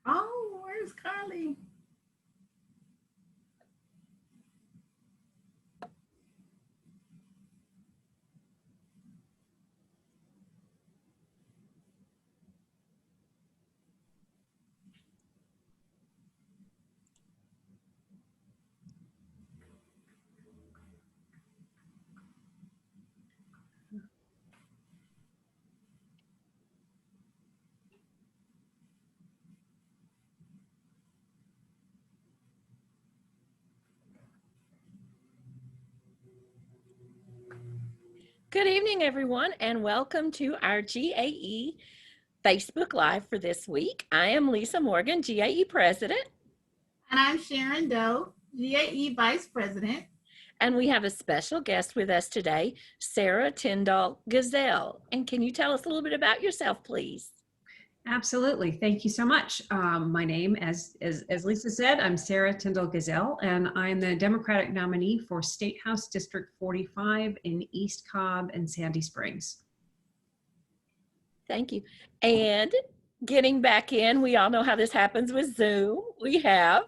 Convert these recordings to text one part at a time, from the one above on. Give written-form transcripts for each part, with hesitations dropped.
Oh, where's Carly? Good evening, everyone, and welcome to our GAE Facebook Live for this week. I am Lisa Morgan, GAE President. And I'm Sharon Doe, GAE Vice President. And we have a special guest with us today, Sarah Tyndall Gazelle. And can you tell us a little bit about yourself, please? Absolutely. Thank you so much. My name, as Lisa said, I'm Sarah Tyndall Gazelle, and I'm the Democratic nominee for State House District 45 in East Cobb and Sandy Springs. Thank you. And getting back in, we all know how this happens with Zoom. We have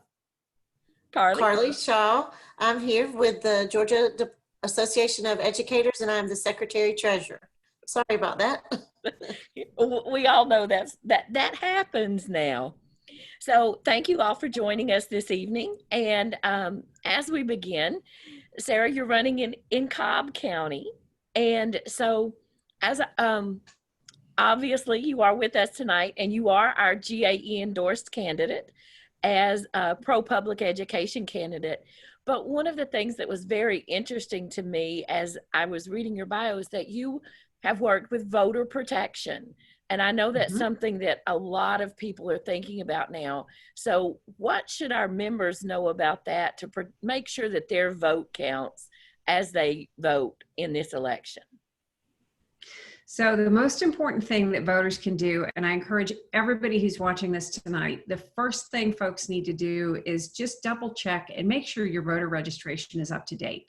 Carly Shaw. I'm here with the Georgia Association of Educators, and I'm the Secretary Treasurer. Sorry about that. We all know that happens now. So thank you all for joining us this evening. And as we begin, Sarah, you're running in Cobb County. And so as obviously you are with us tonight, and you are our GAE endorsed candidate as a pro-public education candidate. But one of the things that was very interesting to me as I was reading your bio is that you have worked with voter protection. And I know that's something that a lot of people are thinking about now. So what should our members know about that to make sure that their vote counts as they vote in this election? So the most important thing that voters can do, and I encourage everybody who's watching this tonight, the first thing folks need to do is just double check and make sure your voter registration is up to date.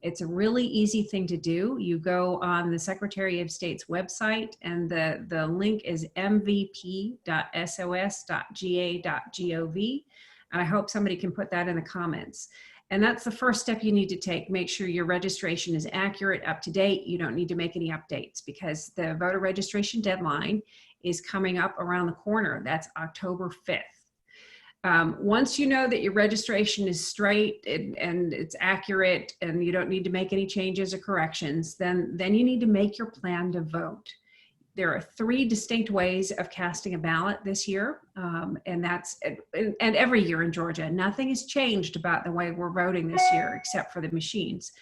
It's a really easy thing to do. You go on the Secretary of State's website, and the link is mvp.sos.ga.gov. And I hope somebody can put that in the comments. And that's the first step you need to take. Make sure your registration is accurate, up to date. You don't need to make any updates because the voter registration deadline is coming up around the corner. That's October 5th. Once you know that your registration is straight and it's accurate and you don't need to make any changes or corrections, then you need to make your plan to vote. There are 3 distinct ways of casting a ballot this year, and every year in Georgia. Nothing has changed about the way we're voting this year except for the machines.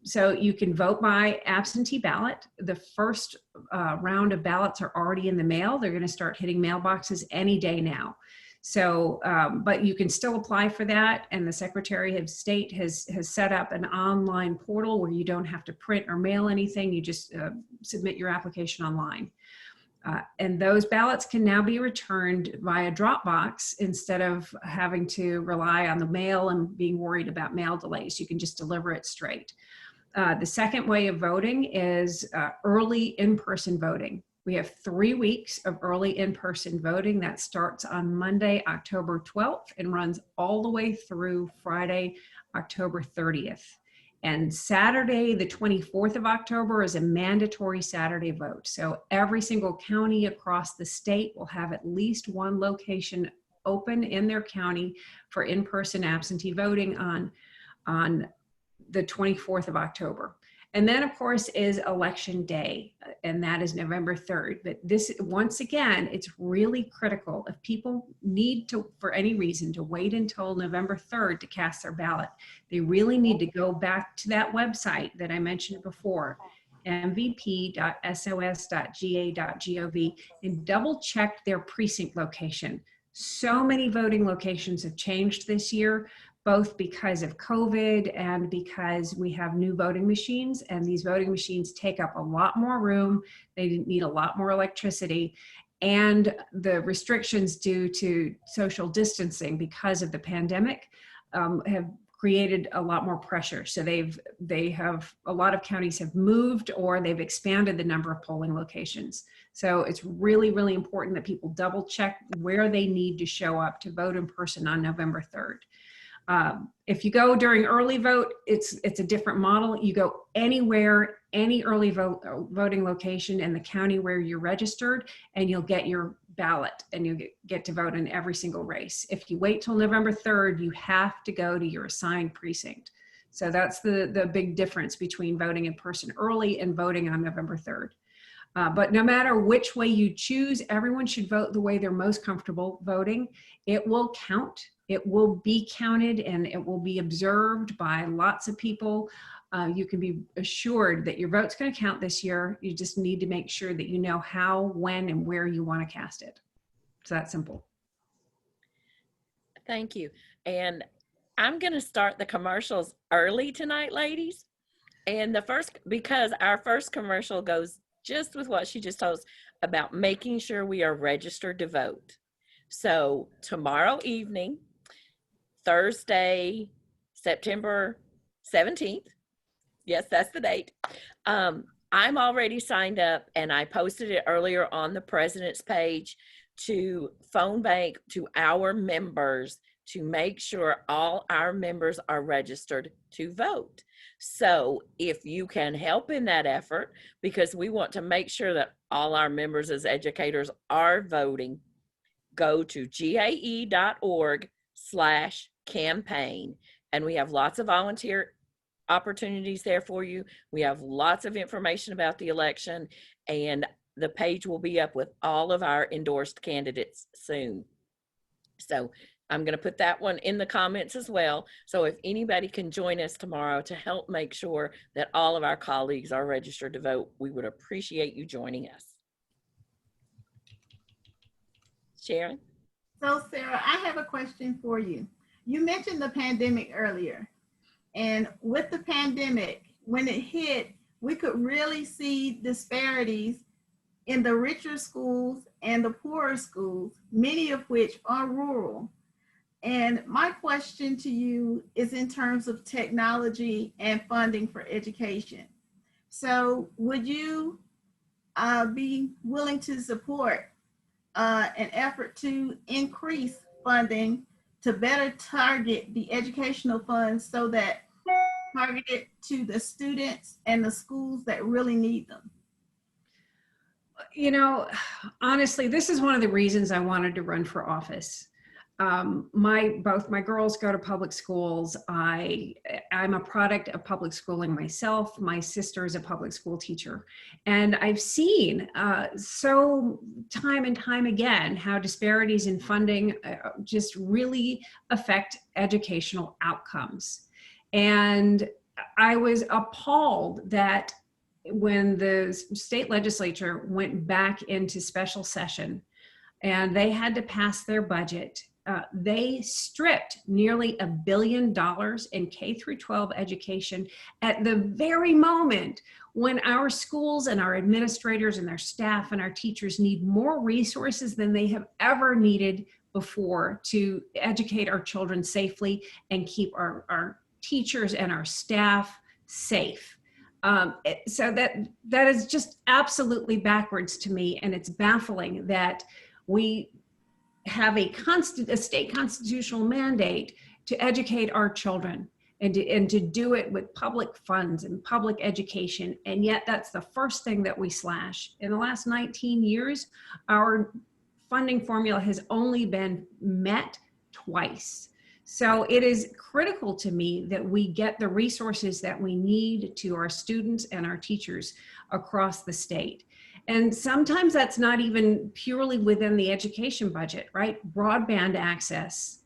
So you can vote by absentee ballot. The first round of ballots are already in the mail. They're going to start hitting mailboxes any day now. So, but you can still apply for that, and the Secretary of State has set up an online portal where you don't have to print or mail anything. You just submit your application online. And those ballots can now be returned via Dropbox instead of having to rely on the mail and being worried about mail delays. You can just deliver it straight. The second way of voting is early in-person voting. We have 3 weeks of early in-person voting that starts on Monday, October 12th and runs all the way through Friday, October 30th. And Saturday, the 24th of October is a mandatory Saturday vote. So every single county across the state will have at least 1 location open in their county for in-person absentee voting on the 24th of October. And then, of course, is Election Day, and that is November 3rd. But this, once again, it's really critical. If people need to, for any reason, to wait until November 3rd to cast their ballot, they really need to go back to that website that I mentioned before, mvp.sos.ga.gov, and double check their precinct location. So many voting locations have changed this year, both because of COVID and because we have new voting machines, and these voting machines take up a lot more room. They need a lot more electricity, and the restrictions due to social distancing because of the pandemic have created a lot more pressure. So a lot of counties have moved or they've expanded the number of polling locations. So it's really, really important that people double check where they need to show up to vote in person on November 3rd. If you go during early vote, it's a different model. You go anywhere, any early voting location in the county where you're registered, and you'll get your ballot and you get to vote in every single race. If you wait till November 3rd, you have to go to your assigned precinct. So that's the big difference between voting in person early and voting on November 3rd. But no matter which way you choose, everyone should vote the way they're most comfortable voting. It will count. It will be counted and it will be observed by lots of people. You can be assured that your vote's going to count this year. You just need to make sure that you know how, when, and where you want to cast it. It's that simple. Thank you. And I'm going to start the commercials early tonight, ladies. And because our first commercial goes just with what she just told us about making sure we are registered to vote. So tomorrow evening, Thursday, September 17th. Yes, that's the date. I'm already signed up and I posted it earlier on the president's page to phone bank to our members to make sure all our members are registered to vote. So if you can help in that effort, because we want to make sure that all our members as educators are voting, go to gae.org/campaign. And we have lots of volunteer opportunities there for you. We have lots of information about the election, and the page will be up with all of our endorsed candidates soon. So I'm going to put that one in the comments as well. So if anybody can join us tomorrow to help make sure that all of our colleagues are registered to vote, we would appreciate you joining us. Sharon? So Sarah, I have a question for you. You mentioned the pandemic earlier. And with the pandemic, when it hit, we could really see disparities in the richer schools and the poorer schools, many of which are rural. And my question to you is in terms of technology and funding for education. So would you be willing to support an effort to increase funding to better target the educational funds so that targeted to the students and the schools that really need them? You know, honestly, this is one of the reasons I wanted to run for office. Both my girls go to public schools. I'm a product of public schooling myself. My sister is a public school teacher. And I've seen so time and time again how disparities in funding just really affect educational outcomes. And I was appalled that when the state legislature went back into special session and they had to pass their budget, they stripped nearly $1 billion in K through 12 education at the very moment when our schools and our administrators and their staff and our teachers need more resources than they have ever needed before to educate our children safely and keep our teachers and our staff safe. So that is just absolutely backwards to me, and it's baffling that we have a state constitutional mandate to educate our children and to do it with public funds and public education, and yet that's the first thing that we slash. In the last 19 years, our funding formula has only been met twice. So it is critical to me that we get the resources that we need to our students and our teachers across the state. And sometimes that's not even purely within the education budget, right? Broadband access,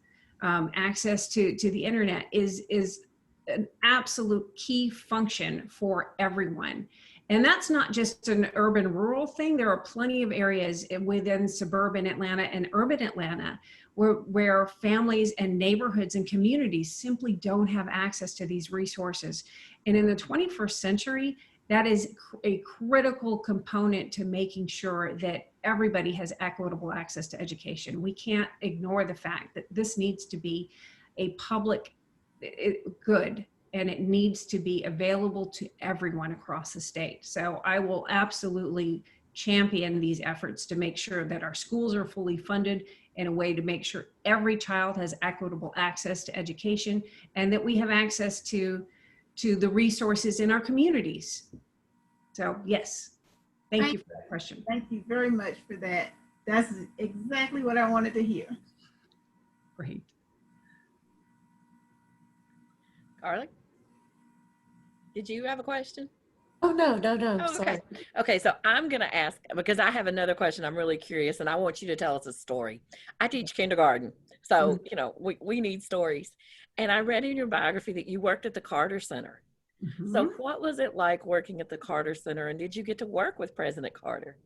access to the internet is an absolute key function for everyone. And that's not just an urban rural thing. There are plenty of areas within suburban Atlanta and urban Atlanta where families and neighborhoods and communities simply don't have access to these resources. And in the 21st century, that is a critical component to making sure that everybody has equitable access to education. We can't ignore the fact that this needs to be a public good, and it needs to be available to everyone across the state. So I will absolutely champion these efforts to make sure that our schools are fully funded in a way to make sure every child has equitable access to education, and that we have access to the resources in our communities. So yes, thank you for that question. Thank you very much for that. That's exactly what I wanted to hear. Great. Carly, did you have a question? Oh, no, Oh, sorry. okay. Okay, so I'm going to ask, because I have another question. I'm really curious, and I want you to tell us a story. I teach kindergarten, so, you know, we need stories. And I read in your biography that you worked at the Carter Center. So what was it like working at the Carter Center, and did you get to work with President Carter?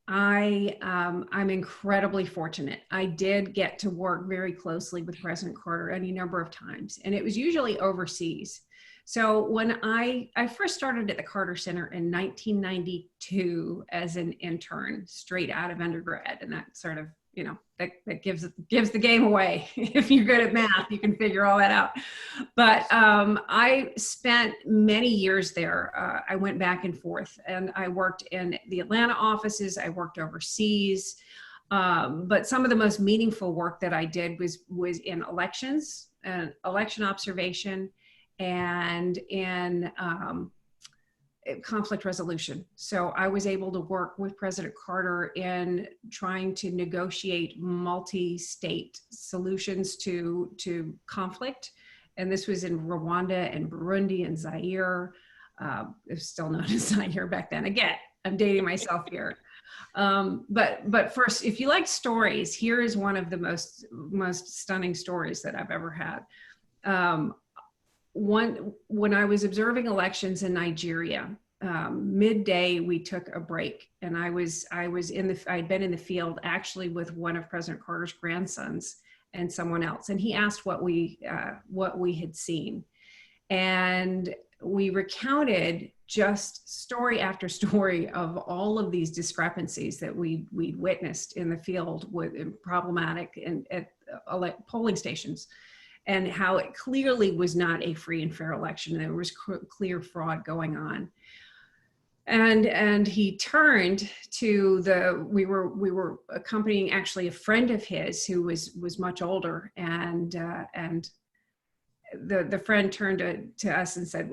I'm incredibly fortunate. I did get to work very closely with President Carter any number of times, and it was usually overseas. So when I first started at the Carter Center in 1992 as an intern, straight out of undergrad, and that sort of, you know, that gives the game away. If you're good at math, you can figure all that out. But I spent many years there. I went back and forth, and I worked in the Atlanta offices. I worked overseas. But some of the most meaningful work that I did was in elections and election observation, and in conflict resolution. So I was able to work with President Carter in trying to negotiate multi-state solutions to conflict. And this was in Rwanda and Burundi and Zaire. It was still known as Zaire back then. Again, I'm dating myself here. But first, if you like stories, here is one of the most stunning stories that I've ever had. When I was observing elections in Nigeria, midday we took a break, and I'd been in the field actually with one of President Carter's grandsons and someone else, and he asked what we had seen, and we recounted just story after story of all of these discrepancies that we'd witnessed in the field with problematic and at polling stations, and how it clearly was not a free and fair election. There was clear fraud going on. And he turned to we were accompanying actually a friend of his who was much older, and the friend turned to us and said,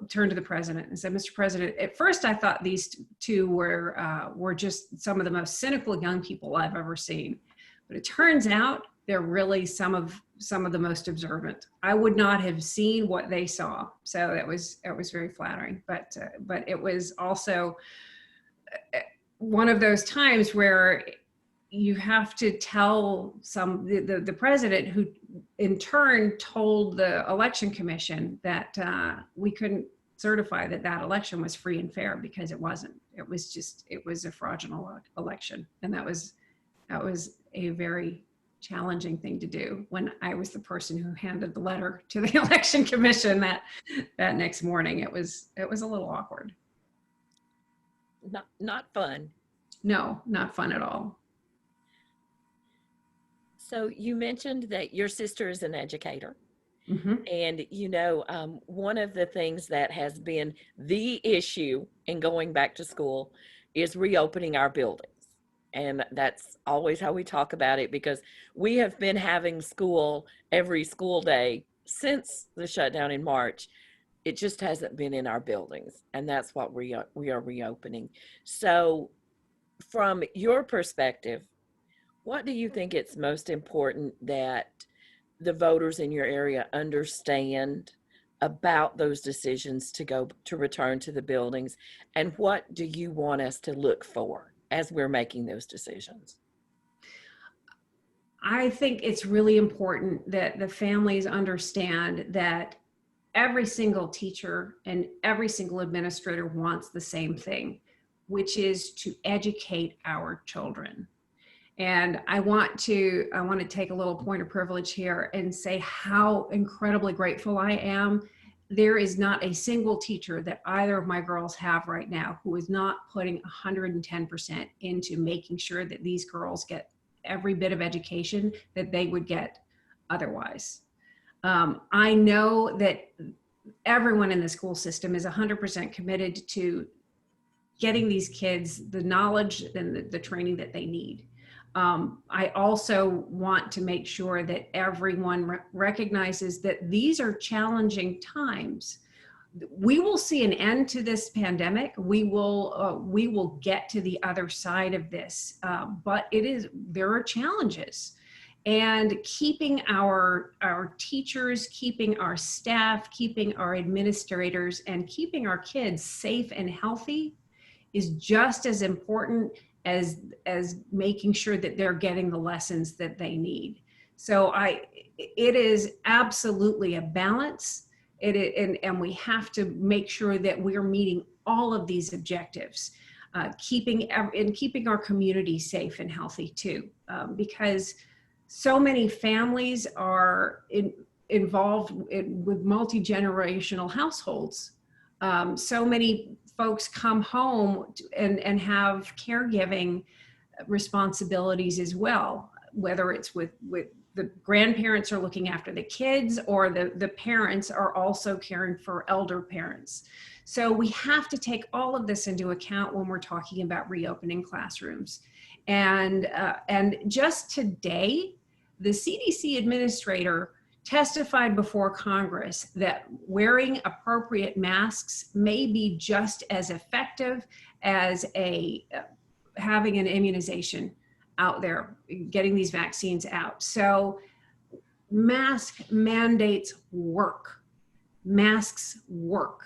turned to the president and said, "Mr. President, at first I thought these two were just some of the most cynical young people I've ever seen, but it turns out they're really some of the most observant. I would not have seen what they saw." So it was very flattering, but it was also one of those times where you have to tell the president, who in turn told the election commission that we couldn't certify that election was free and fair, because it wasn't. It was a fraudulent election, and that was a very challenging thing to do when I was the person who handed the letter to the election commission that next morning. It was a little awkward. Not fun. No, not fun at all. So you mentioned that your sister is an educator. Mm-hmm. And, you know, one of the things that has been the issue in going back to school is reopening our buildings. And that's always how we talk about it, because we have been having school every school day since the shutdown in March. It just hasn't been in our buildings, and that's what we are reopening. So from your perspective, what do you think it's most important that the voters in your area understand about those decisions to return to the buildings, and what do you want us to look for as we're making those decisions? I think it's really important that the families understand that every single teacher and every single administrator wants the same thing, which is to educate our children. And I want to take a little point of privilege here and say how incredibly grateful I am. There is not a single teacher that either of my girls have right now who is not putting 110% into making sure that these girls get every bit of education that they would get otherwise. I know that everyone in the school system is 100% committed to getting these kids the knowledge and the training that they need. I also want to make sure that everyone recognizes that these are challenging times. We will see an end to this pandemic. We will get to the other side of this, but there are challenges. And keeping our teachers, keeping our staff, keeping our administrators, and keeping our kids safe and healthy is just as important as making sure that they're getting the lessons that they need. So it is absolutely a balance. And we have to make sure that we're meeting all of these objectives, keeping our community safe and healthy too, because so many families are involved with multi-generational households. So many folks come home and have caregiving responsibilities as well, whether it's with the grandparents are looking after the kids, or the parents are also caring for elder parents. So we have to take all of this into account when we're talking about reopening classrooms. And just today, the CDC administrator testified before Congress that wearing appropriate masks may be just as effective as having an immunization out there, getting these vaccines out. So mask mandates work. Masks work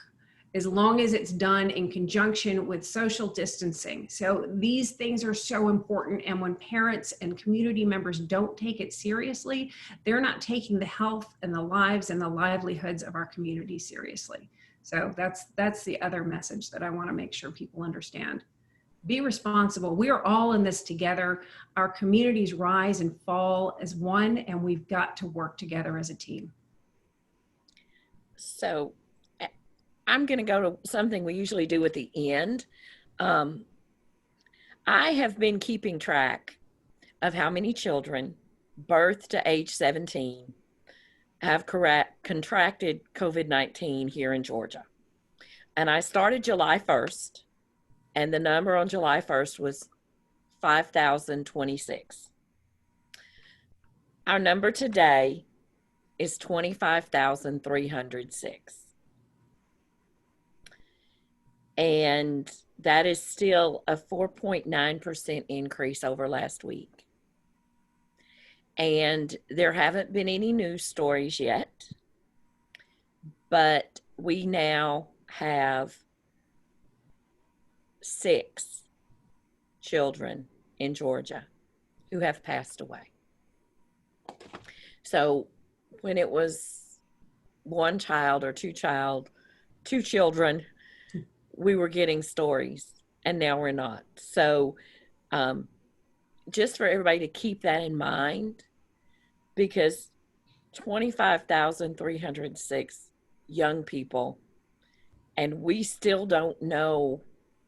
as long as it's done in conjunction with social distancing. So these things are so important. And when parents and community members don't take it seriously, they're not taking the health and the lives and the livelihoods of our community seriously. So that's the other message that I want to make sure people understand. Be responsible. We are all in this together. Our communities rise and fall as one, and we've got to work together as a team. So I'm going to go to something we usually do at the end. I have been keeping track of how many children birth to age 17 have contracted COVID-19 here in Georgia. And I started July 1st, and the number on July 1st was 5,026. Our number today is 25,306. And that is still a 4.9% increase over last week. And there haven't been any news stories yet, but we now have 6 children in Georgia who have passed away. So when it was one child or two children, we were getting stories, and now we're not. So just for everybody to keep that in mind, because 25,306 young people, and we still don't know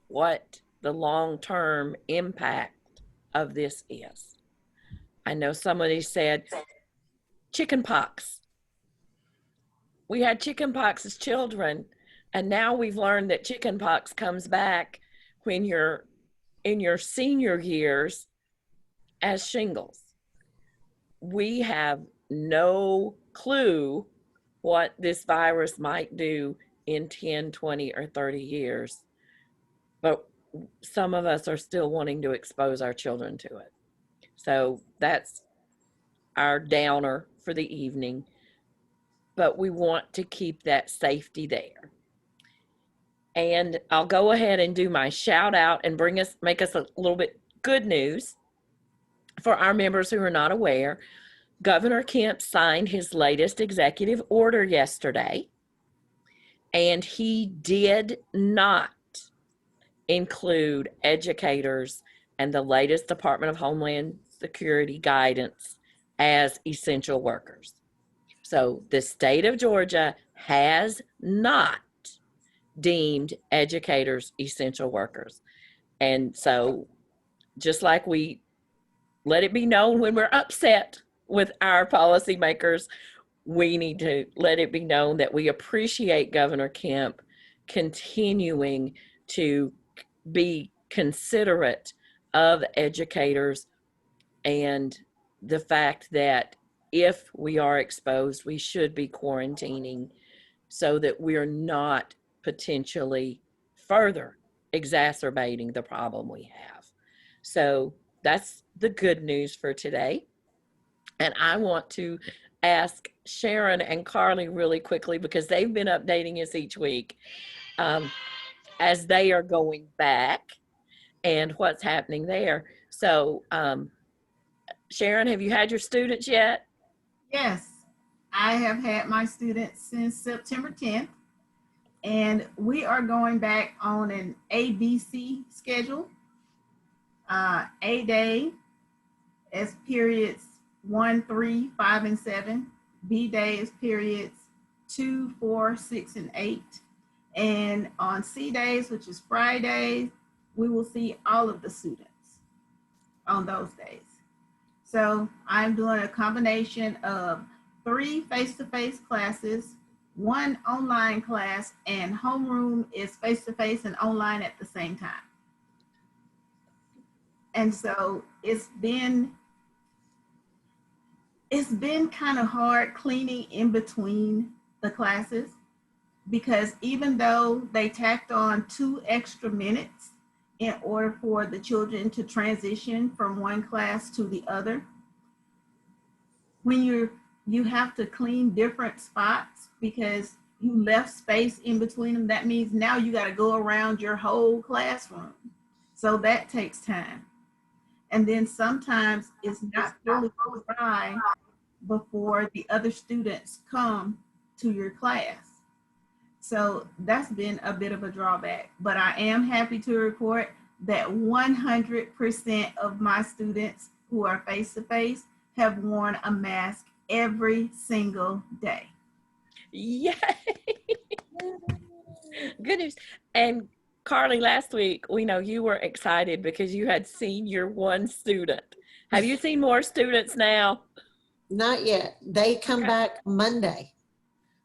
what the long-term impact of this is. I know somebody said chicken pox. We had chicken pox as children, and now we've learned that chicken pox comes back when you're in your senior years as shingles. We have no clue what this virus might do in 10, 20, or 30 years. But some of us are still wanting to expose our children to it. So that's our downer for the evening. But we want to keep that safety there. And I'll go ahead and do my shout out and make us a little bit good news for our members who are not aware. Governor Kemp signed his latest executive order yesterday, and he did not include educators and the latest Department of Homeland Security guidance as essential workers. So the state of Georgia has not deemed educators essential workers. And so just like we let it be known when we're upset with our policymakers, we need to let it be known that we appreciate Governor Kemp continuing to be considerate of educators and the fact that if we are exposed, we should be quarantining so that we're not potentially further exacerbating the problem we have. So that's the good news for today. And I want to ask Sharon and Carly really quickly, because they've been updating us each week as they are going back and what's happening there. So Sharon, have you had your students yet? Yes, I have had my students since September 10th, and we are going back on an ABC schedule. A day as periods 1, 3, 5, and 7. B day is periods 2, 4, 6, and 8. And on C days, which is Fridays, we will see all of the students on those days. So I'm doing a combination of 3 face-to-face classes, 1 online class, and homeroom is face-to-face and online at the same time. And so it's been kind of hard cleaning in between the classes, because even though they tacked on 2 extra minutes in order for the children to transition from one class to the other, when you have to clean different spots because you left space in between them, that means now you got to go around your whole classroom. So that takes time. And then sometimes it's not fully dry before the other students come to your class. So that's been a bit of a drawback, but I am happy to report that 100% of my students who are face-to-face have worn a mask every single day. Yay! Good news. And Carly, last week, we know you were excited because you had seen your one student. Have you seen more students now? Not yet. They come back Monday.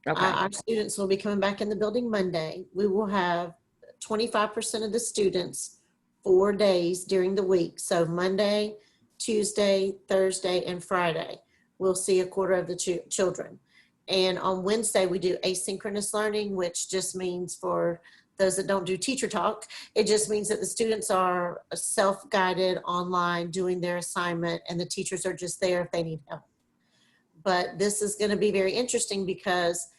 Okay. Our students will be coming back in the building Monday. We will have 25% of the students 4 days during the week. So Monday, Tuesday, Thursday, and Friday, we'll see a quarter of the children. And on Wednesday, we do asynchronous learning, which just means, for those that don't do teacher talk, it just means that the students are self-guided online doing their assignment, and the teachers are just there if they need help. But this is going to be very interesting because,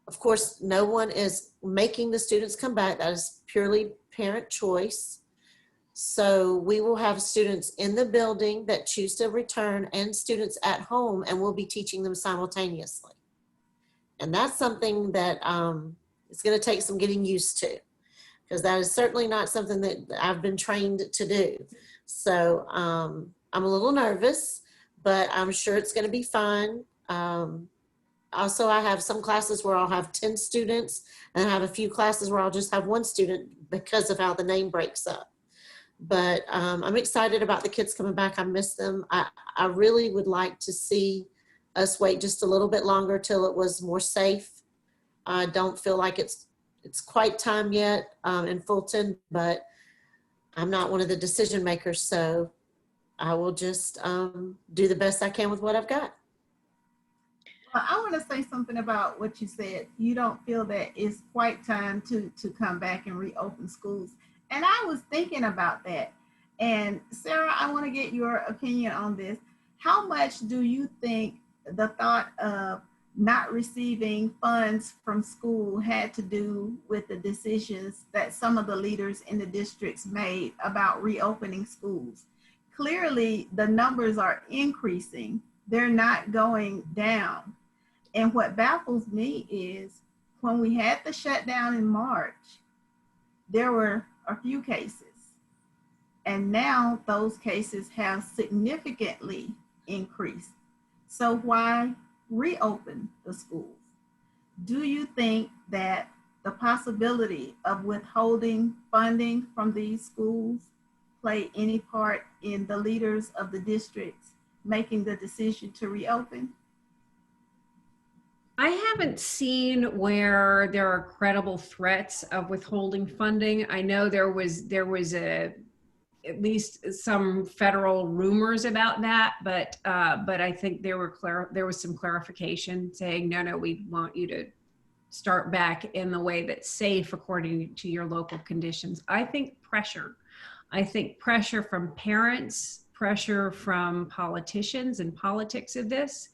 of course, no one is making the students come back. That is purely parent choice. So we will have students in the building that choose to return and students at home, and we'll be teaching them simultaneously. And that's something that it's going to take some getting used to, because that is certainly not something that I've been trained to do. So I'm a little nervous, but I'm sure it's going to be fun. Also, I have some classes where I'll have 10 students, and I have a few classes where I'll just have 1 student because of how the name breaks up. But I'm excited about the kids coming back. I miss them. I really would like to see us wait just a little bit longer till it was more safe. I don't feel like it's quite time yet in Fulton, but I'm not one of the decision makers, so I will just do the best I can with what I've got. Well, I want to say something about what you said. You don't feel that it's quite time to come back and reopen schools. And I was thinking about that. And Sarah, I want to get your opinion on this. How much do you think the thought of not receiving funds from school had to do with the decisions that some of the leaders in the districts made about reopening schools? Clearly, the numbers are increasing. They're not going down. And what baffles me is when we had the shutdown in March, there were a few cases. And now those cases have significantly increased. So why reopen the schools? Do you think that the possibility of withholding funding from these schools play any part in the leaders of the districts making the decision to reopen? I haven't seen where there are credible threats of withholding funding. I know there was at least some federal rumors about that, but I think there was some clarification saying no, we want you to start back in the way that's safe according to your local conditions. I think pressure from parents, pressure from politicians and politics of this.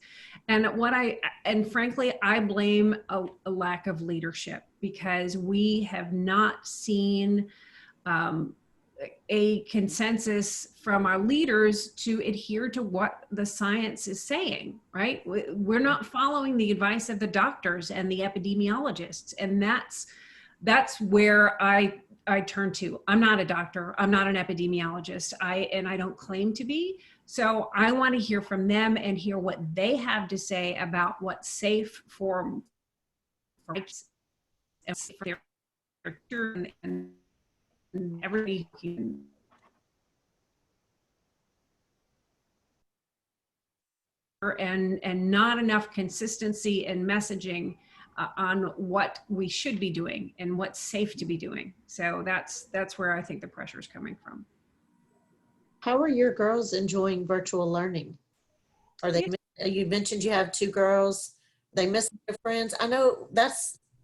And frankly, I blame a lack of leadership, because we have not seen a consensus from our leaders to adhere to what the science is saying, right? We're not following the advice of the doctors and the epidemiologists. And that's where I turn to. I'm not a doctor. I'm not an epidemiologist. I don't claim to be. So I want to hear from them and hear what they have to say about what's safe for their and everybody can. And not enough consistency in messaging on what we should be doing and what's safe to be doing. So that's where I think the pressure is coming from. How are your girls enjoying virtual learning? Are they, you mentioned you have 2 girls, they miss their friends. I know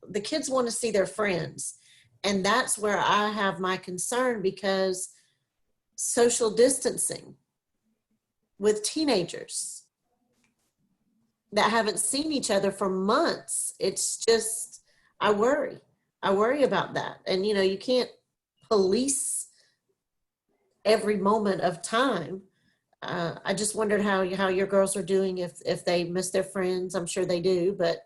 the kids want to see their friends. And that's where I have my concern, because social distancing with teenagers that haven't seen each other for months, it's just, I worry about that. And you can't police every moment of time. I just wondered how your girls are doing, if they miss their friends. I'm sure they do, but.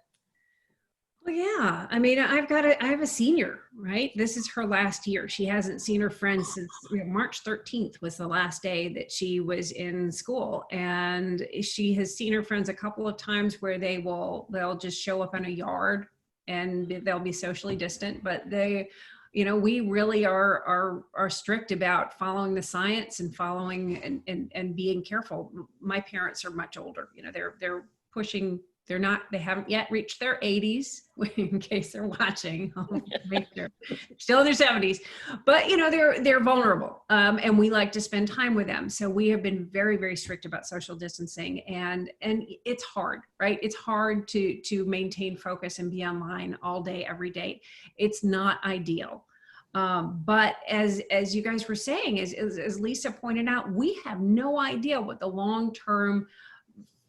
Well, yeah. I mean, I have a senior, right? This is her last year. She hasn't seen her friends since March 13th was the last day that she was in school. And she has seen her friends a couple of times where they'll just show up in a yard and they'll be socially distant, but we really are strict about following the science and following and being careful. My parents are much older. They're pushing. They haven't yet reached their 80s, in case they're watching. Still in their 70s, but they're vulnerable, and we like to spend time with them. So we have been very, very strict about social distancing, and it's hard, right? It's hard to maintain focus and be online all day, every day. It's not ideal. But as you guys were saying, as Lisa pointed out, we have no idea what the long-term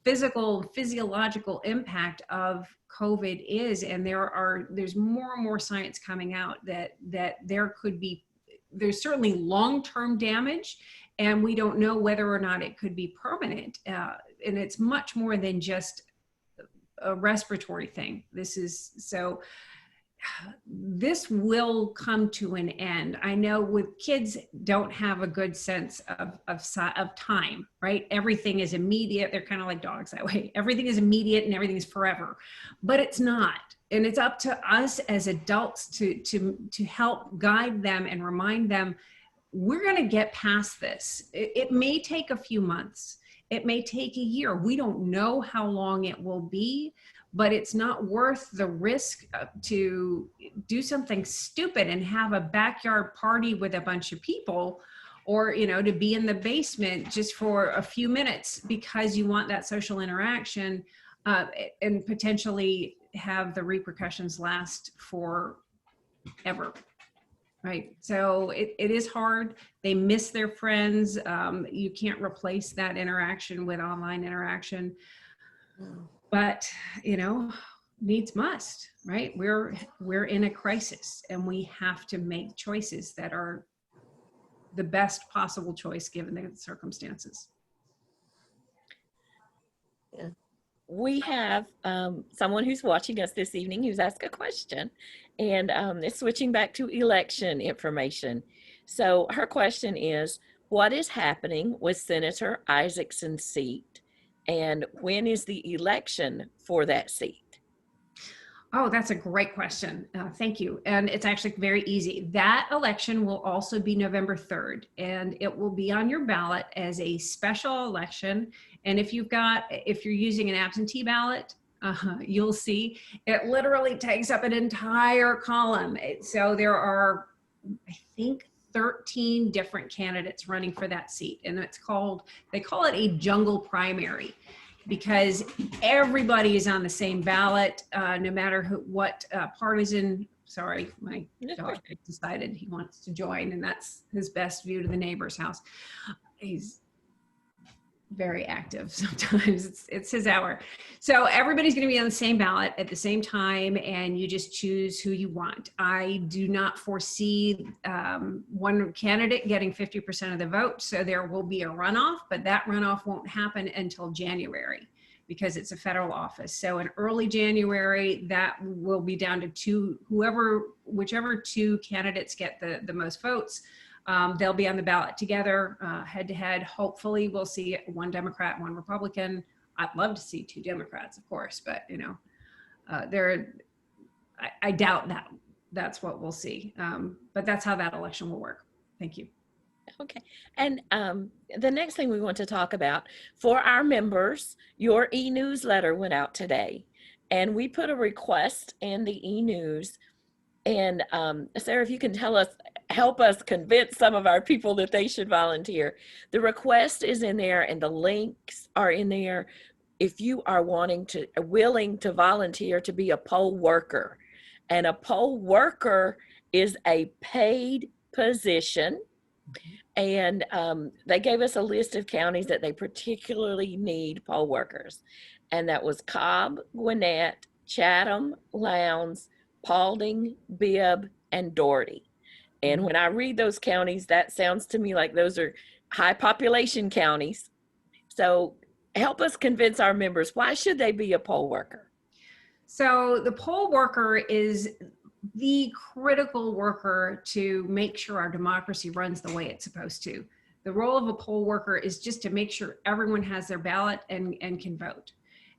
physiological impact of COVID is. And there's more and more science coming out that there's certainly long-term damage, and we don't know whether or not it could be permanent. And it's much more than just a respiratory thing. This will come to an end. I know with kids don't have a good sense of time, right? Everything is immediate. They're kind of like dogs that way. Everything is immediate and everything is forever, but it's not. And it's up to us as adults to help guide them and remind them, we're going to get past this. It may take a few months. It may take a year. We don't know how long it will be, but it's not worth the risk to do something stupid and have a backyard party with a bunch of people, or, to be in the basement just for a few minutes because you want that social interaction, and potentially have the repercussions last forever. Right. So it is hard. They miss their friends. You can't replace that interaction with online interaction. But, needs must, right? We're in a crisis, and we have to make choices that are the best possible choice given the circumstances. Yeah. We have someone who's watching us this evening who's asked a question, and it's switching back to election information. So her question is, what is happening with Senator Isaacson's seat, and when is the election for that seat? Oh, that's a great question. Thank you. And it's actually very easy. That election will also be November 3rd, and it will be on your ballot as a special election. And if you're using an absentee ballot, You'll see it literally takes up an entire column. So there are, I think, 13 different candidates running for that seat. And they call it a jungle primary because everybody is on the same ballot, no matter what partisan, sorry, my dog decided he wants to join and that's his best view to the neighbor's house. He's very active sometimes. It's his hour. So everybody's going to be on the same ballot at the same time, and you just choose who you want. I do not foresee one candidate getting 50% of the vote, so there will be a runoff, but that runoff won't happen until January because it's a federal office. So in early January, that will be down to whichever two candidates get the most votes. They'll be on the ballot together, head to head. Hopefully we'll see one Democrat, one Republican. I'd love to see two Democrats, of course, but I doubt that's what we'll see. But that's how that election will work. Thank you. Okay. And the next thing we want to talk about, for our members, your e-newsletter went out today, and we put a request in the e-news. And Sarah, if you can help us convince some of our people that they should volunteer. The request is in there and the links are in there if you are willing to volunteer to be a poll worker. And a poll worker is a paid position. And they gave us a list of counties that they particularly need poll workers. And that was Cobb, Gwinnett, Chatham, Lowndes, Paulding, Bibb, and Doherty. And when I read those counties, that sounds to me like those are high population counties. So help us convince our members, why should they be a poll worker? So the poll worker is the critical worker to make sure our democracy runs the way it's supposed to. The role of a poll worker is just to make sure everyone has their ballot and can vote.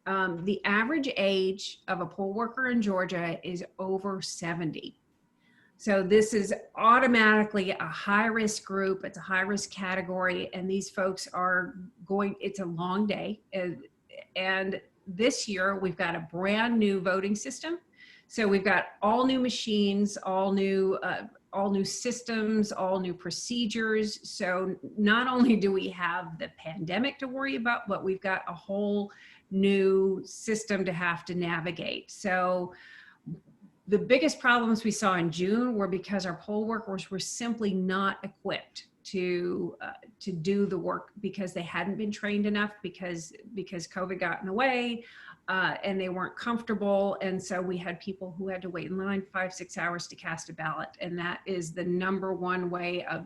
The average age of a poll worker in Georgia is over 70. So this is automatically a high-risk group. It's a high-risk category, and these folks are it's a long day. And this year, we've got a brand new voting system. So we've got all new machines, all new systems, all new procedures. So not only do we have the pandemic to worry about, but we've got a whole new system to have to navigate. So the biggest problems we saw in June were because our poll workers were simply not equipped to do the work because they hadn't been trained enough because COVID got in the way and they weren't comfortable. And so we had people who had to wait in line 5-6 hours to cast a ballot. And that is the number one way of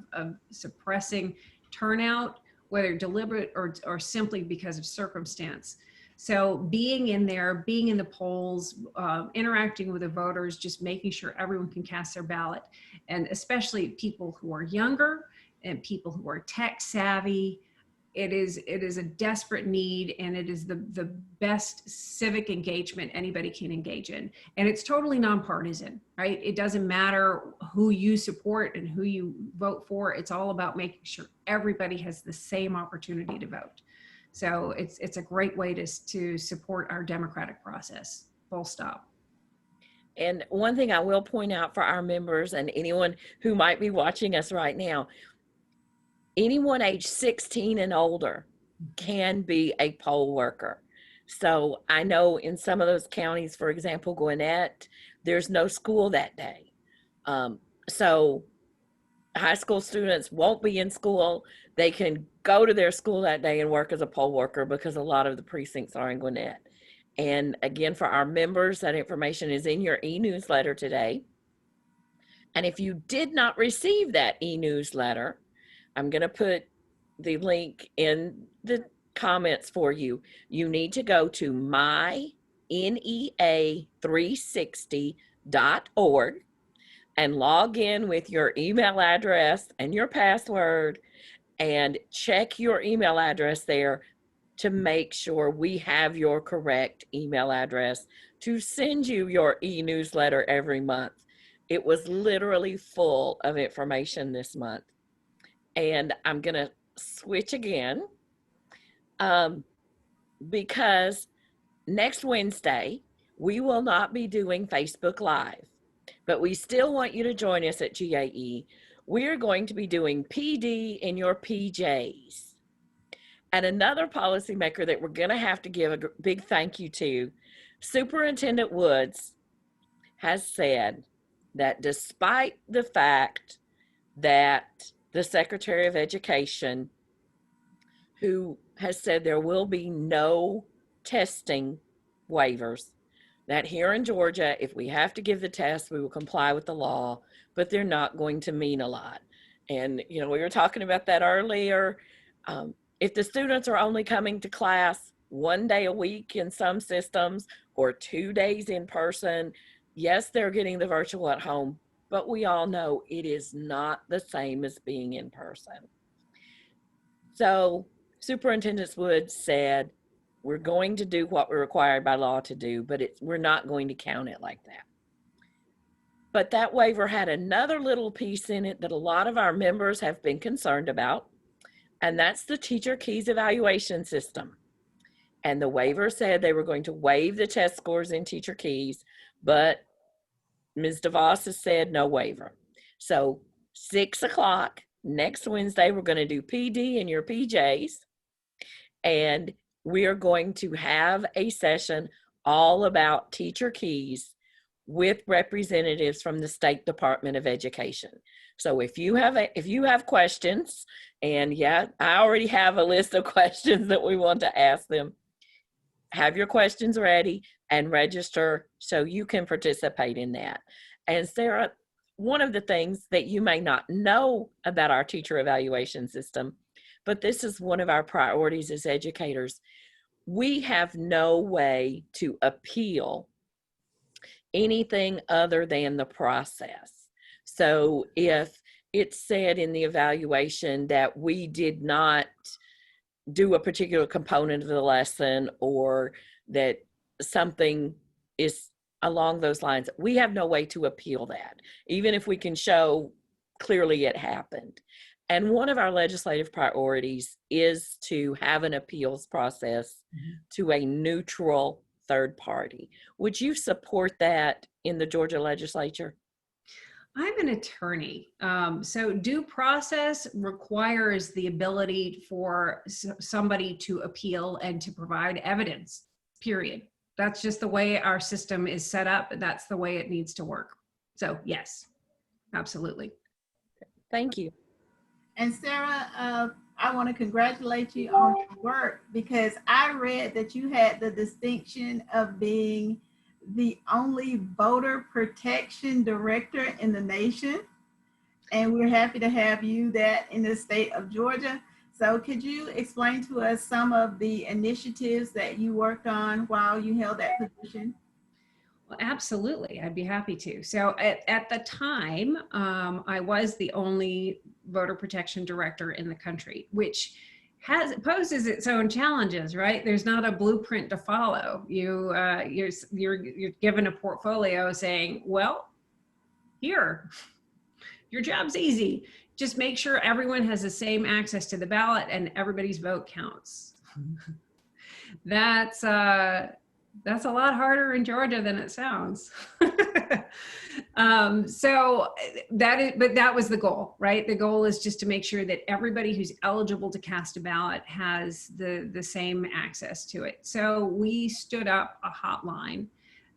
suppressing turnout, whether deliberate or simply because of circumstance. So being in there, being in the polls, interacting with the voters, just making sure everyone can cast their ballot, and especially people who are younger and people who are tech savvy, it is a desperate need, and it is the best civic engagement anybody can engage in. And it's totally nonpartisan, right? It doesn't matter who you support and who you vote for. It's all about making sure everybody has the same opportunity to vote. So it's a great way to support our democratic process, full stop. And one thing I will point out for our members and anyone who might be watching us right now, anyone age 16 and older can be a poll worker. So I know in some of those counties, for example, Gwinnett, there's no school that day. So high school students won't be in school. They can go to their school that day and work as a poll worker because a lot of the precincts are in Gwinnett. And again, for our members, that information is in your e-newsletter today. And if you did not receive that e-newsletter, I'm going to put the link in the comments for you. You need to go to mynea360.org and log in with your email address and your password and check your email address there to make sure we have your correct email address to send you your e-newsletter every month. It was literally full of information this month. And I'm going to switch again because next Wednesday, we will not be doing Facebook Live, but we still want you to join us at GAE. We're going to be doing PD in your PJs. And another policymaker that we're going to have to give a big thank you to, Superintendent Woods has said that despite the fact that the Secretary of Education, who has said there will be no testing waivers, that here in Georgia, if we have to give the test, we will comply with the law, but they're not going to mean a lot. And, you know, we were talking about that earlier. If the students are only coming to class 1 day a week in some systems or 2 days in person, yes, they're getting the virtual at home, but we all know it is not the same as being in person. So Superintendent Woods said, we're going to do what we're required by law to do, but we're not going to count it like that. But that waiver had another little piece in it that a lot of our members have been concerned about, and that's the Teacher Keys evaluation system. And the waiver said they were going to waive the test scores in Teacher Keys, but Ms. DeVos has said no waiver. So 6 o'clock next Wednesday, we're going to do PD in your PJs, and we are going to have a session all about Teacher Keys with representatives from the State Department of Education. So if you have questions, and yeah, I already have a list of questions that we want to ask them, have your questions ready and register so you can participate in that. And Sarah, one of the things that you may not know about our teacher evaluation system, but this is one of our priorities as educators, we have no way to appeal anything other than the process. So if it's said in the evaluation that we did not do a particular component of the lesson, or that something is along those lines, we have no way to appeal that, even if we can show clearly it happened. And one of our legislative priorities is to have an appeals process to a neutral third party. Would you support that in the Georgia legislature? I'm an attorney, so due process requires the ability for somebody to appeal and to provide evidence, period. That's just the way our system is set up. That's the way it needs to work. So yes, absolutely. Thank you. And Sarah, I want to congratulate you on your work, because I read that you had the distinction of being the only voter protection director in the nation. And we're happy to have you that in the state of Georgia. So could you explain to us some of the initiatives that you worked on while you held that position? Well, absolutely. I'd be happy to. So at the time, I was the only voter protection director in the country, which poses its own challenges, right? There's not a blueprint to follow. You're given a portfolio saying, well, here, your job's easy. Just make sure everyone has the same access to the ballot and everybody's vote counts. That's a lot harder in Georgia than it sounds. So that was the goal, right? The goal is just to make sure that everybody who's eligible to cast a ballot has the same access to it. So we stood up a hotline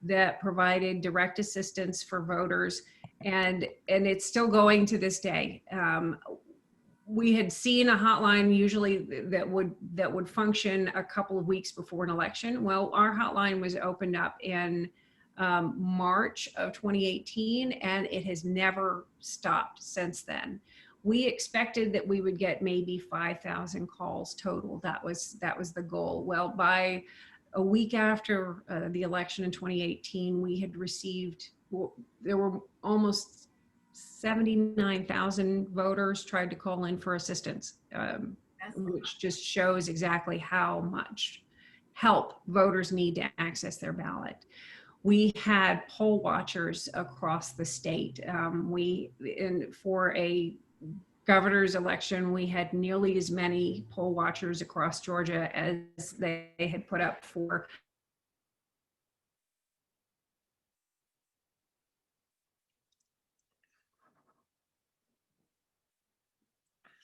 that provided direct assistance for voters, and it's still going to this day. We had seen a hotline usually that would function a couple of weeks before an election. Well, our hotline was opened up in March of 2018, and it has never stopped since then. We expected that we would get maybe 5,000 calls total. That was the goal. Well, by a week after the election in 2018, we had received, there were almost 79,000 voters tried to call in for assistance, which just shows exactly how much help voters need to access their ballot. We had poll watchers across the state. For a governor's election, we had nearly as many poll watchers across Georgia as they had put up for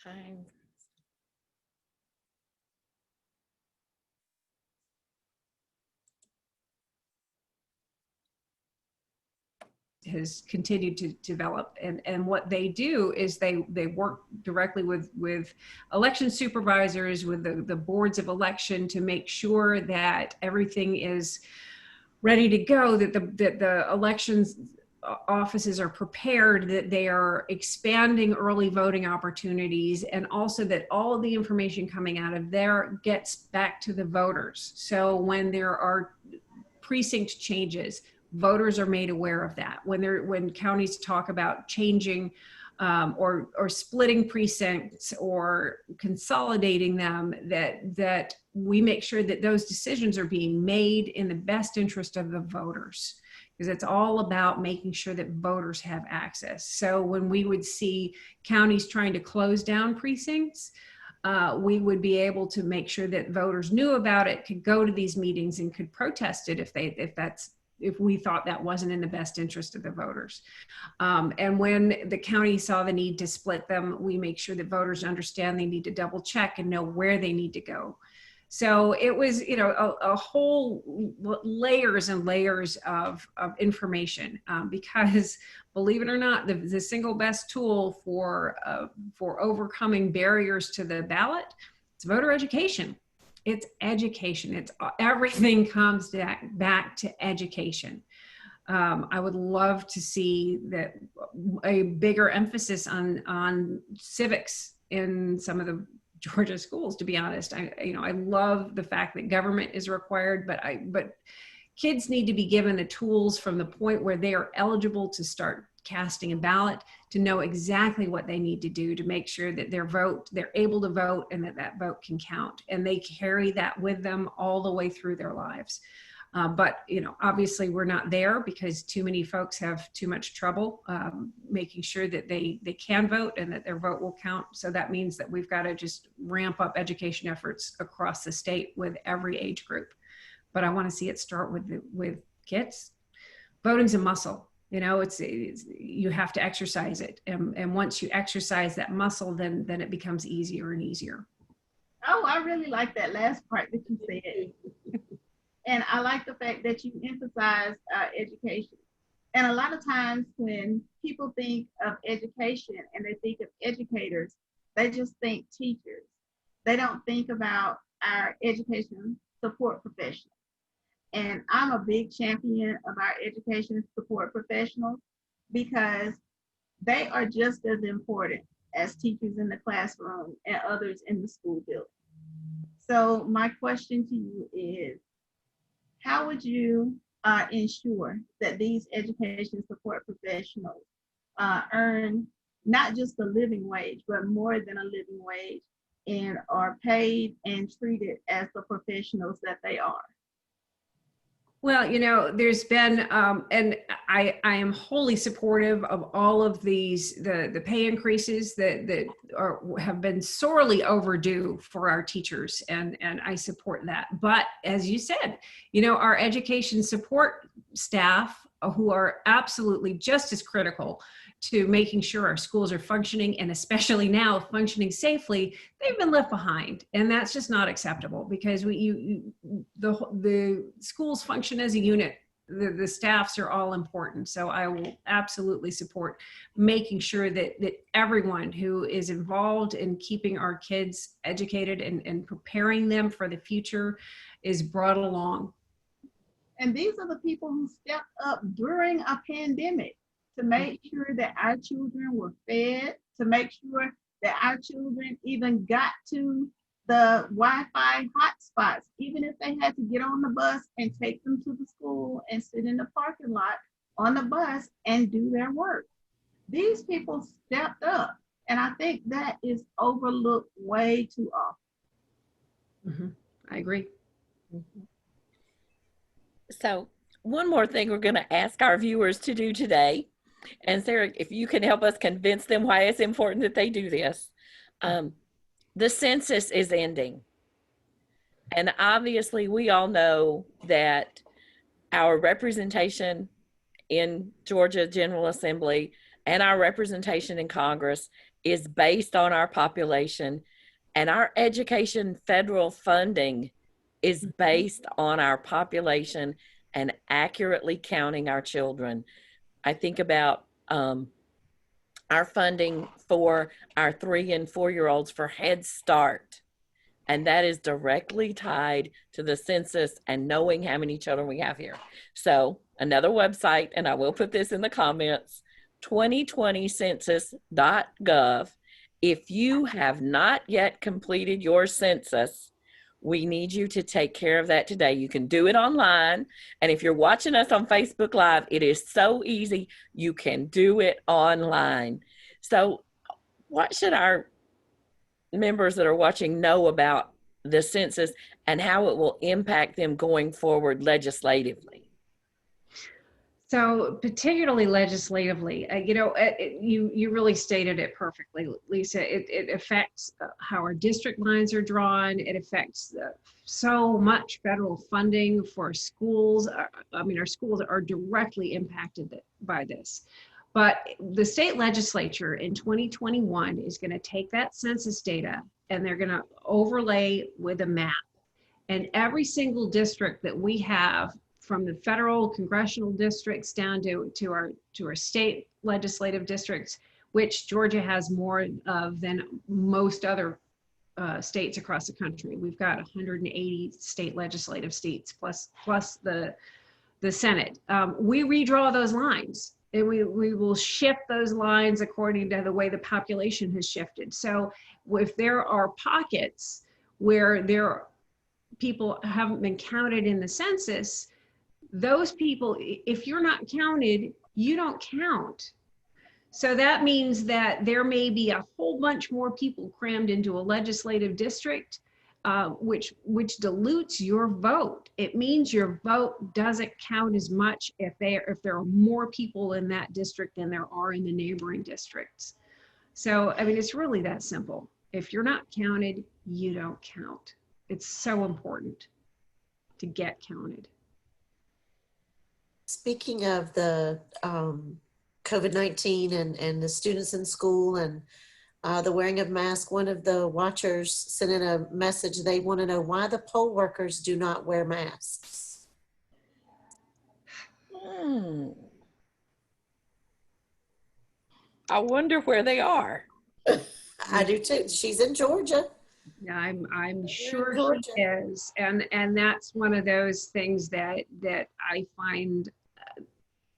Time. Has continued to develop, and what they do is they work directly with election supervisors, with the boards of election, to make sure that everything is ready to go, that the elections offices are prepared, that they are expanding early voting opportunities, and also that all of the information coming out of there gets back to the voters. So when there are precinct changes, voters are made aware of that. When counties talk about changing or splitting precincts or consolidating them, that we make sure that those decisions are being made in the best interest of the voters, because it's all about making sure that voters have access. So when we would see counties trying to close down precincts, we would be able to make sure that voters knew about it, could go to these meetings, and could protest it if we thought that wasn't in the best interest of the voters. And when the county saw the need to split them, we make sure that voters understand they need to double check and know where they need to go. So it was, a whole layers and layers of information, because believe it or not, the single best tool for overcoming barriers to the ballot, it's voter education. It's education. Everything comes back to education. I would love to see that a bigger emphasis on civics in some of the Georgia schools, to be honest. I love the fact that government is required, but kids need to be given the tools from the point where they are eligible to start casting a ballot, to know exactly what they need to do to make sure that they're able to vote, and that vote can count, and they carry that with them all the way through their lives. But obviously we're not there, because too many folks have too much trouble making sure that they can vote and that their vote will count. So that means that we've got to just ramp up education efforts across the state with every age group. But I want to see it start with kids. Voting's a muscle. It's you have to exercise it, and once you exercise that muscle, then it becomes easier and easier. Oh, I really like that last part that you said. And I like the fact that you emphasize education. And a lot of times when people think of education and they think of educators, they just think teachers. They don't think about our education support professionals. And I'm a big champion of our education support professionals, because they are just as important as teachers in the classroom and others in the school building. So my question to you is, how would you ensure that these education support professionals earn not just a living wage, but more than a living wage, and are paid and treated as the professionals that they are? Well, there's been, and I am wholly supportive of all of these, the pay increases that have been sorely overdue for our teachers, and I support that. But as you said, our education support staff, who are absolutely just as critical to making sure our schools are functioning, and especially now functioning safely, they've been left behind, and that's just not acceptable, because the schools function as a unit. The staffs are all important. So I will absolutely support making sure that everyone who is involved in keeping our kids educated and preparing them for the future is brought along. And these are the people who stepped up during a pandemic to make sure that our children were fed, to make sure that our children even got to the Wi-Fi hotspots, even if they had to get on the bus and take them to the school and sit in the parking lot on the bus and do their work. These people stepped up, and I think that is overlooked way too often. Mm-hmm. I agree. Mm-hmm. So one more thing we're going to ask our viewers to do today, and Sarah, if you can help us convince them why it's important that they do this. The census is ending. And obviously we all know that our representation in Georgia General Assembly and our representation in Congress is based on our population, and our education federal funding is based on our population and accurately counting our children. I think about our funding for our 3 and 4-year-olds for Head Start, and that is directly tied to the census and knowing how many children we have here. So another website, and I will put this in the comments, 2020census.gov. If you have not yet completed your census, we need you to take care of that today. You can do it online. And if you're watching us on Facebook Live, it is so easy. You can do it online. So what should our members that are watching know about the census and how it will impact them going forward legislatively? So particularly legislatively, you really stated it perfectly, Lisa. It affects how our district lines are drawn. It affects so much federal funding for schools. Our schools are directly impacted by this. But the state legislature in 2021 is going to take that census data and they're going to overlay with a map. And every single district that we have, from the federal congressional districts down to our state legislative districts, which Georgia has more of than most other states across the country. We've got 180 state legislative seats plus the Senate. We redraw those lines, and we will shift those lines according to the way the population has shifted. So if there are pockets where people haven't been counted in the census, those people, if you're not counted, you don't count. So that means that there may be a whole bunch more people crammed into a legislative district, which dilutes your vote. It means your vote doesn't count as much if there are more people in that district than there are in the neighboring districts. So, it's really that simple. If you're not counted, you don't count. It's so important to get counted. Speaking of the COVID-19 and the students in school and the wearing of masks, one of the watchers sent in a message. They want to know why the poll workers do not wear masks. I wonder where they are. I do too. She's in Georgia. Yeah, I'm sure she is, and that's one of those things that I find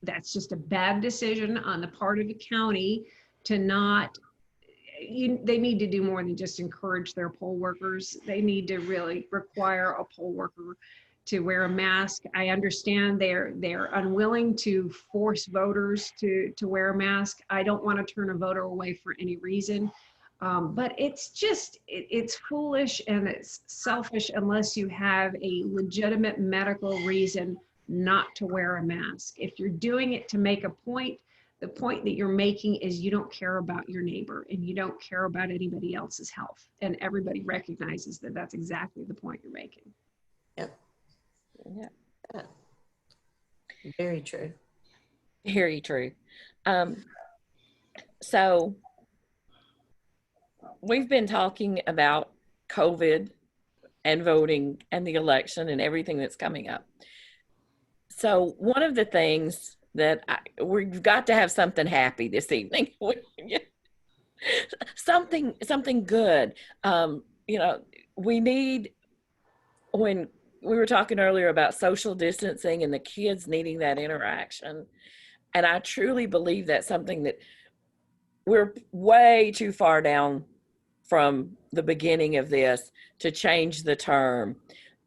that's just a bad decision on the part of the county to not. They need to do more than just encourage their poll workers. They need to really require a poll worker to wear a mask. I understand they're unwilling to force voters to wear a mask. I don't want to turn a voter away for any reason. But it's foolish and it's selfish unless you have a legitimate medical reason not to wear a mask. If you're doing it to make a point, the point that you're making is you don't care about your neighbor and you don't care about anybody else's health. And everybody recognizes that that's exactly the point you're making. Yep. Yeah. Very true. Very true. So we've been talking about COVID and voting and the election and everything that's coming up. So one of the things that we've got to have something happy this evening. something good. We need, when we were talking earlier about social distancing and the kids needing that interaction, and I truly believe that's something that we're way too far down from the beginning of this to change the term.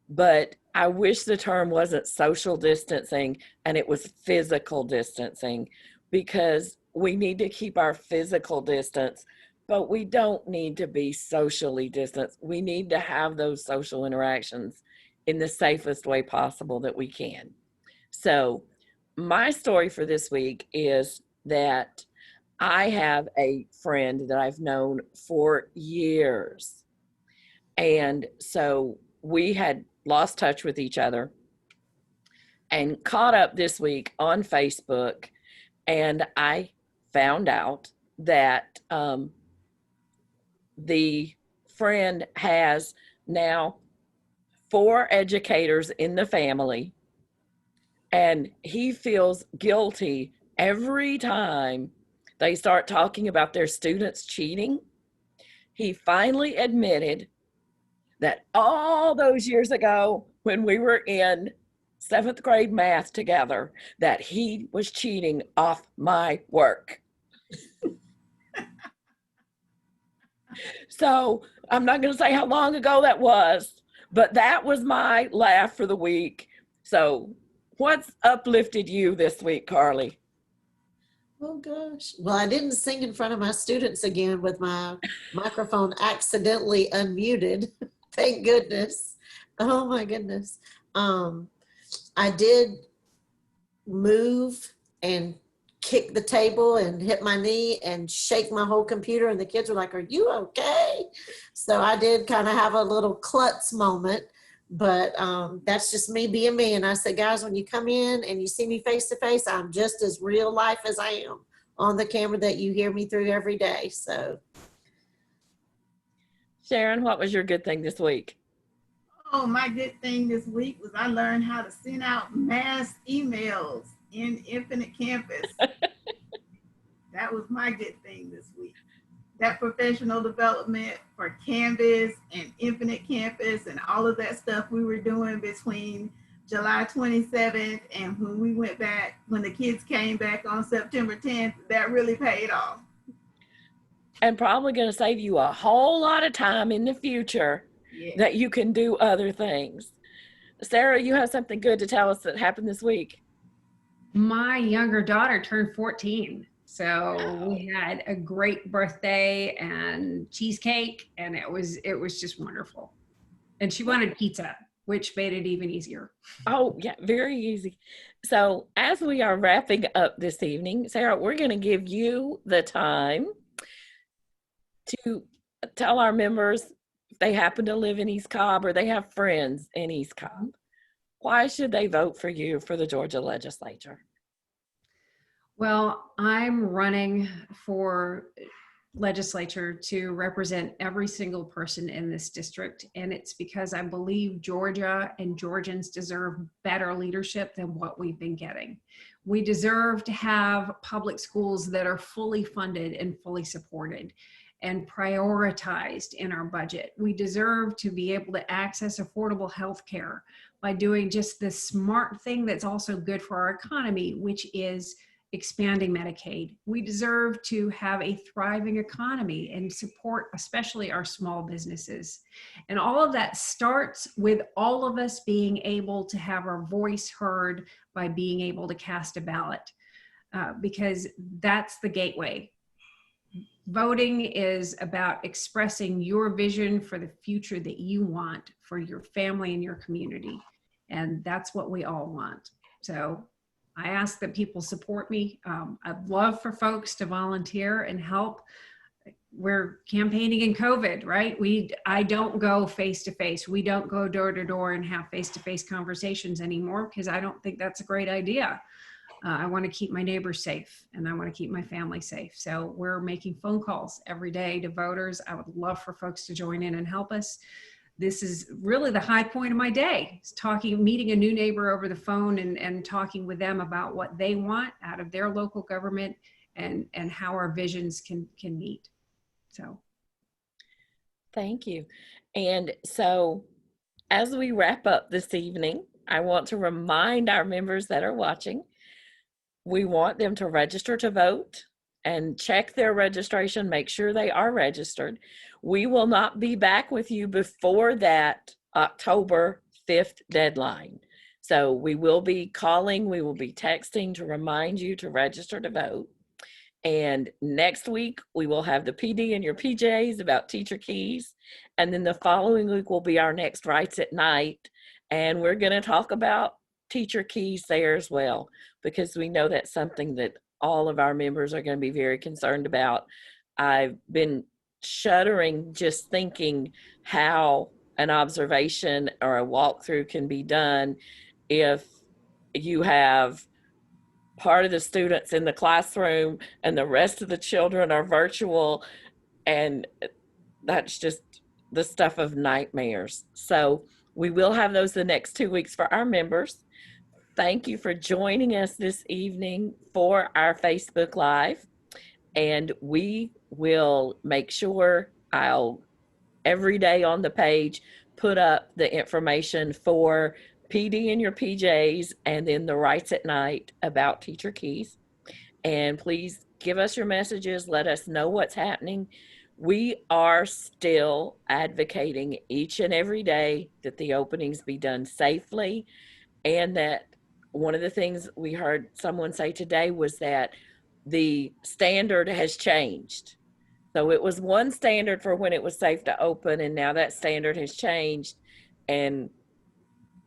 But I wish the term wasn't social distancing and it was physical distancing, because we need to keep our physical distance, but we don't need to be socially distanced. We need to have those social interactions in the safest way possible that we can. So my story for this week is that I have a friend that I've known for years. And so we had lost touch with each other and caught up this week on Facebook. And I found out that the friend has now 4 educators in the family, and he feels guilty every time they start talking about their students cheating. He finally admitted that all those years ago when we were in 7th grade math together, that he was cheating off my work. So I'm not going to say how long ago that was, but that was my laugh for the week. So what's uplifted you this week, Carly? Oh gosh. Well, I didn't sing in front of my students again with my microphone accidentally unmuted. Thank goodness. Oh my goodness. I did move and kick the table and hit my knee and shake my whole computer, and the kids were like, "Are you okay?" So I did kind of have a little klutz moment, but that's just me being me. And I said, guys, when you come in and you see me face to face, I'm just as real life as I am on the camera that you hear me through every day. So Sharon, what was your good thing this week? Oh, my good thing this week was I learned how to send out mass emails in Infinite Campus. That was my good thing this week. That professional development for Canvas and Infinite Campus and all of that stuff we were doing between July 27th and when we went back, when the kids came back on September 10th, that really paid off. And probably going to save you a whole lot of time in the future that you can do other things. Sarah, you have something good to tell us that happened this week. My younger daughter turned 14. So we had a great birthday and cheesecake, and it was just wonderful. And she wanted pizza, which made it even easier. Oh, yeah, very easy. So as we are wrapping up this evening, Sarah, we're going to give you the time to tell our members, if they happen to live in East Cobb or they have friends in East Cobb, why should they vote for you for the Georgia legislature? Well, I'm running for legislature to represent every single person in this district. And it's because I believe Georgia and Georgians deserve better leadership than what we've been getting. We deserve to have public schools that are fully funded and fully supported and prioritized in our budget. We deserve to be able to access affordable health care by doing just this smart thing that's also good for our economy, which is expanding Medicaid. We deserve to have a thriving economy and support especially our small businesses. And all of that starts with all of us being able to have our voice heard by being able to cast a ballot, because that's the gateway. Voting is about expressing your vision for the future that you want for your family and your community. And that's what we all want. So I ask that people support me. I'd love for folks to volunteer and help. We're campaigning in COVID, right? I don't go face to face. We don't go door to door and have face to face conversations anymore because I don't think that's a great idea. I want to keep my neighbors safe and I want to keep my family safe. So we're making phone calls every day to voters. I would love for folks to join in and help us. This is really the high point of my day, is meeting a new neighbor over the phone and talking with them about what they want out of their local government and how our visions can meet. So. Thank you. And so as we wrap up this evening, I want to remind our members that are watching, we want them to register to vote and check their registration, make sure they are registered. We will not be back with you before that October 5th deadline. So we will be calling, we will be texting to remind you to register to vote. And next week, we will have the PD and your PJs about teacher keys. And then the following week will be our next Rights at Night. And we're going to talk about teacher keys there as well, because we know that's something that all of our members are going to be very concerned about. I've been shuddering just thinking how an observation or a walkthrough can be done if you have part of the students in the classroom and the rest of the children are virtual, and that's just the stuff of nightmares. So we will have those the next 2 weeks for our members. Thank you for joining us this evening for our Facebook Live. And we will make sure I'll every day on the page put up the information for PD in your PJs and then the Rights at Night about Teacher Keys. And please give us your messages. Let us know what's happening. We are still advocating each and every day that the openings be done safely, and that one of the things we heard someone say today was that the standard has changed. So it was one standard for when it was safe to open, and now that standard has changed, and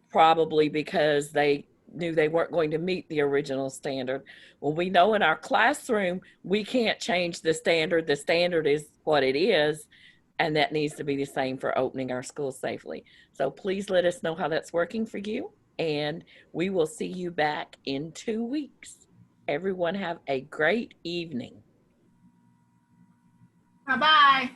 probably because they knew they weren't going to meet the original standard. Well, we know in our classroom, we can't change the standard. The standard is what it is, and that needs to be the same for opening our schools safely. So please let us know how that's working for you, and we will see you back in 2 weeks. Everyone have a great evening. Bye-bye.